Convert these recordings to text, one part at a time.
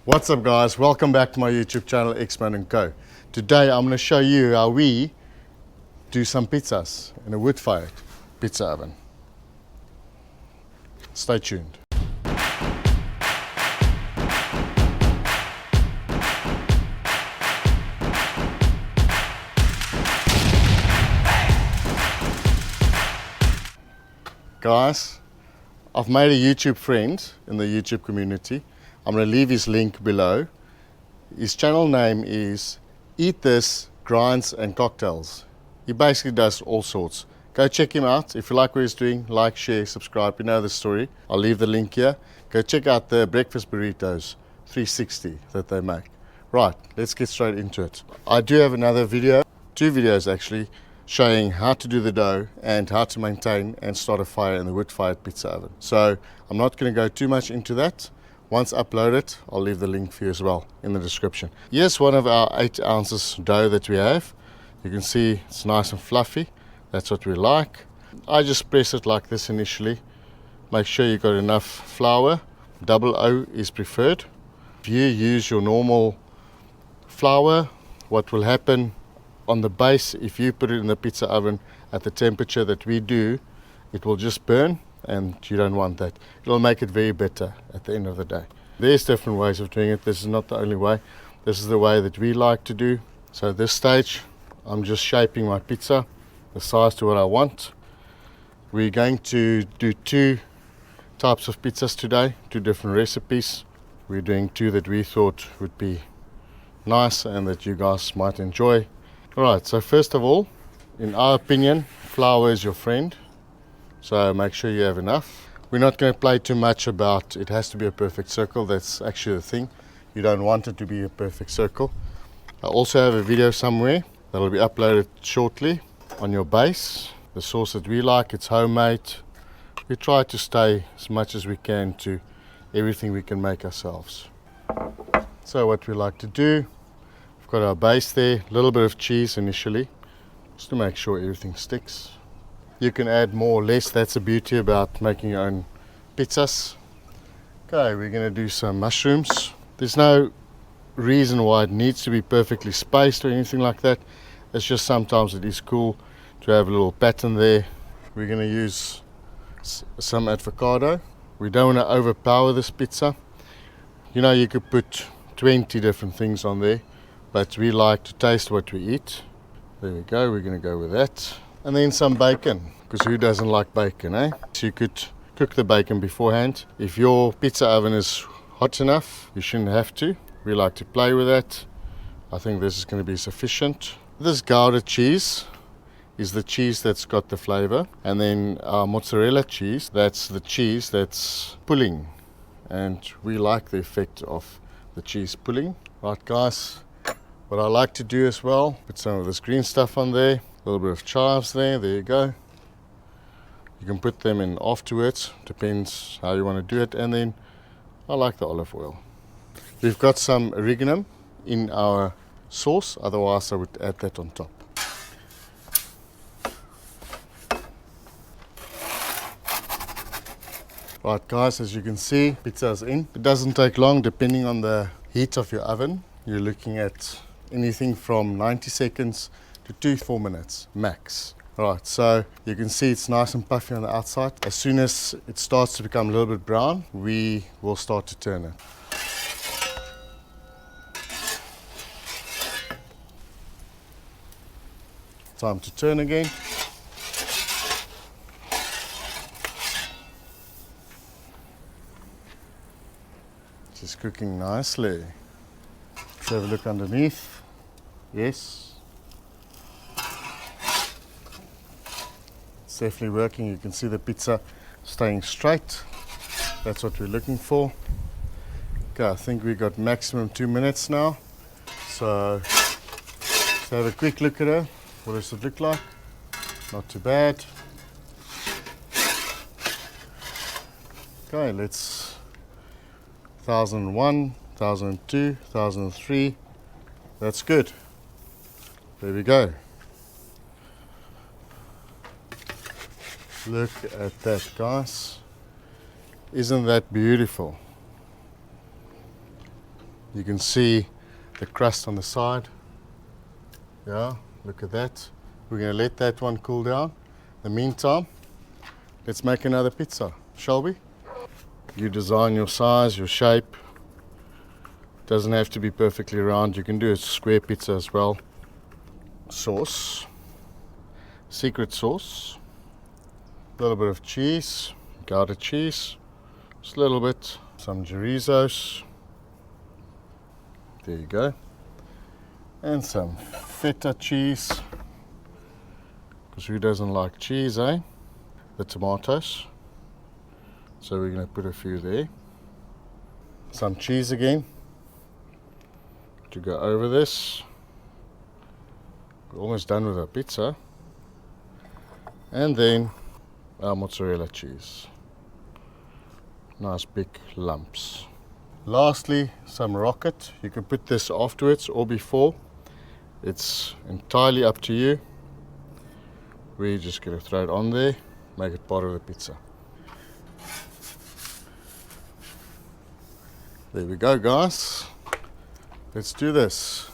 What's up guys, welcome back to my YouTube channel Xman Co. Today I'm going to show you how we do some pizzas in a wood-fired pizza oven. Stay tuned. Guys, I've made a YouTube friend in the YouTube community. I'm going to leave his link below. His channel name is Leeeeettsss, Grinds and Cocktails. He basically does all sorts. Go check him out. If you like what he's doing, like, share, subscribe. You know the story. I'll leave the link here. Go check out the breakfast burritos 360 that they make. Right, let's get straight into it. I do have another video, two videos actually, showing how to do the dough and how to maintain and start a fire in the wood-fired pizza oven. So I'm not going to go too much into that. Once uploaded, I'll leave the link for you as well in the description. Here's one of our 8 ounces dough that we have. You can see it's nice and fluffy. That's what we like. I just press it like this initially. Make sure you've got enough flour. Double O is preferred. If you use your normal flour, what will happen on the base, if you put it in the pizza oven at the temperature that we do, it will just burn, and you don't want that. It'll make it very bitter at the end of the day. There's different ways of doing it. This is not the only way. This is the way that we like to do. So at this stage, I'm just shaping my pizza the size to what I want. We're going to do 2 types of pizzas today, 2 different recipes. We're doing 2 that we thought would be nice and that you guys might enjoy. Alright, so first of all, in our opinion, flour is your friend. So make sure you have enough. We're not going to play too much about it has to be a perfect circle. That's actually the thing. You don't want it to be a perfect circle. I also have a video somewhere that will be uploaded shortly on your base. The sauce that we like, it's homemade. We try to stay as much as we can to everything we can make ourselves. So what we like to do, we've got our base there, a little bit of cheese initially, just to make sure everything sticks. You can add more or less. That's the beauty about making your own pizzas. Okay, we're going to do some mushrooms. There's no reason why it needs to be perfectly spaced or anything like that. It's just sometimes it is cool to have a little pattern there. We're going to use some avocado. We don't want to overpower this pizza. You know, you could put 20 different things on there, but we like to taste what we eat. There we go. We're going to go with that. And then some bacon, because who doesn't like bacon, eh? So you could cook the bacon beforehand. If your pizza oven is hot enough, you shouldn't have to. We like to play with that. I think this is going to be sufficient. This Gouda cheese is the cheese that's got the flavor. And then our mozzarella cheese, that's the cheese that's pulling. And we like the effect of the cheese pulling. Right guys, what I like to do as well, put some of this green stuff on there. A little bit of chives there you go. You can put them in afterwards, depends how you want to do it. And then I like the olive oil. We've got some oregano in our sauce, otherwise I would add that on top. Right guys, as you can see, pizza's in. It doesn't take long depending on the heat of your oven. You're looking at anything from 90 seconds to 2-4 minutes max. Right, so you can see it's nice and puffy on the outside. As soon as it starts to become a little bit brown, we will start to turn it. Time to turn again. Just cooking nicely. Let's have a look underneath. Yes. Definitely working. You can see the pizza staying straight. That's what we're looking for. Okay, I think we got maximum 2 minutes now. So let's have a quick look at her. What does it look like? Not too bad. Okay, let's 1001, 1002, 1003. That's good. There we go. Look at that, guys. Isn't that beautiful? You can see the crust on the side. Yeah, look at that. We're going to let that one cool down. In the meantime, let's make another pizza, shall we? You design your size, your shape. Doesn't have to be perfectly round. You can do a square pizza as well. Sauce, secret sauce, a little bit of cheese, Gouda cheese, just a little bit, some chorizos. There you go. And some feta cheese, because who doesn't like cheese, eh? The tomatoes. So we're going to put a few there. Some cheese again to go over this. We're almost done with our pizza. And then our mozzarella cheese. Nice big lumps. Lastly, some rocket. You can put this afterwards or before. It's entirely up to you. We're just going to throw it on there, make it part of the pizza. There we go, guys. Let's do this.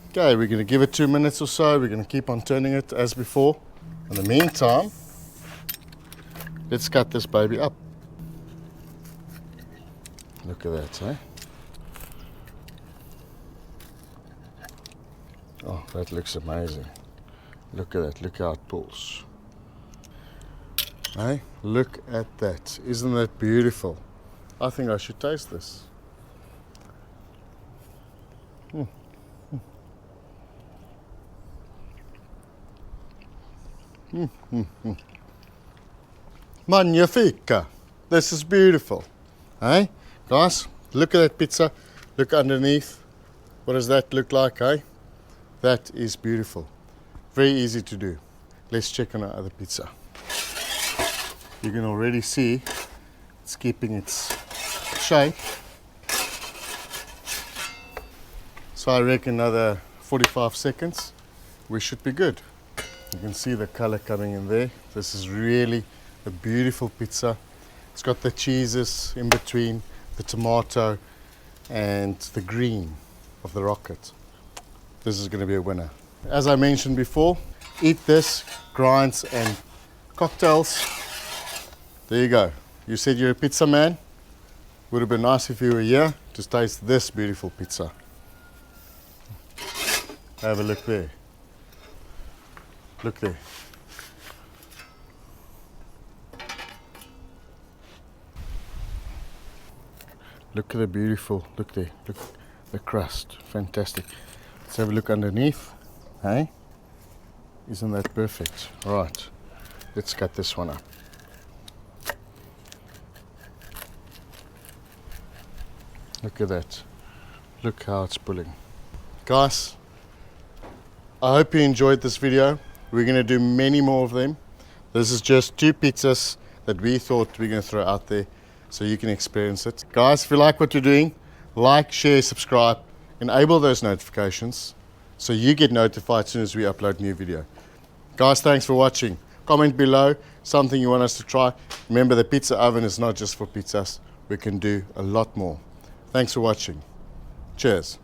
Okay, we're going to give it 2 minutes or so. We're going to keep on turning it as before. In the meantime, let's cut this baby up. Look at that, eh? Oh, that looks amazing. Look at that, look how it pulls. Hey, look at that. Isn't that beautiful? I think I should taste this. Magnifica. This is beautiful. Hey, guys, look at that pizza. Look underneath. What does that look like, hey? That is beautiful. Very easy to do. Let's check on our other pizza. You can already see it's keeping its shape. So I reckon another 45 seconds, we should be good. You can see the color coming in there. This is really a beautiful pizza. It's got the cheeses in between, the tomato and the green of the rocket. This is going to be a winner. As I mentioned before, eat this, grinds and cocktails. There you go. You said you're a pizza man. Would have been nice if you were here to taste this beautiful pizza. Have a look there. Look there. Look at the beautiful, look there, look at the crust, fantastic. Let's have a look underneath, hey? Isn't that perfect? All right, let's cut this one up. Look at that, look how it's pulling. Guys, I hope you enjoyed this video. We're gonna do many more of them. This is just 2 pizzas that we thought we're gonna throw out there so you can experience it. Guys, if you like what you're doing, like, share, subscribe, enable those notifications so you get notified as soon as we upload new video. Guys, thanks for watching. Comment below something you want us to try. Remember, the pizza oven is not just for pizzas. We can do a lot more. Thanks for watching. Cheers.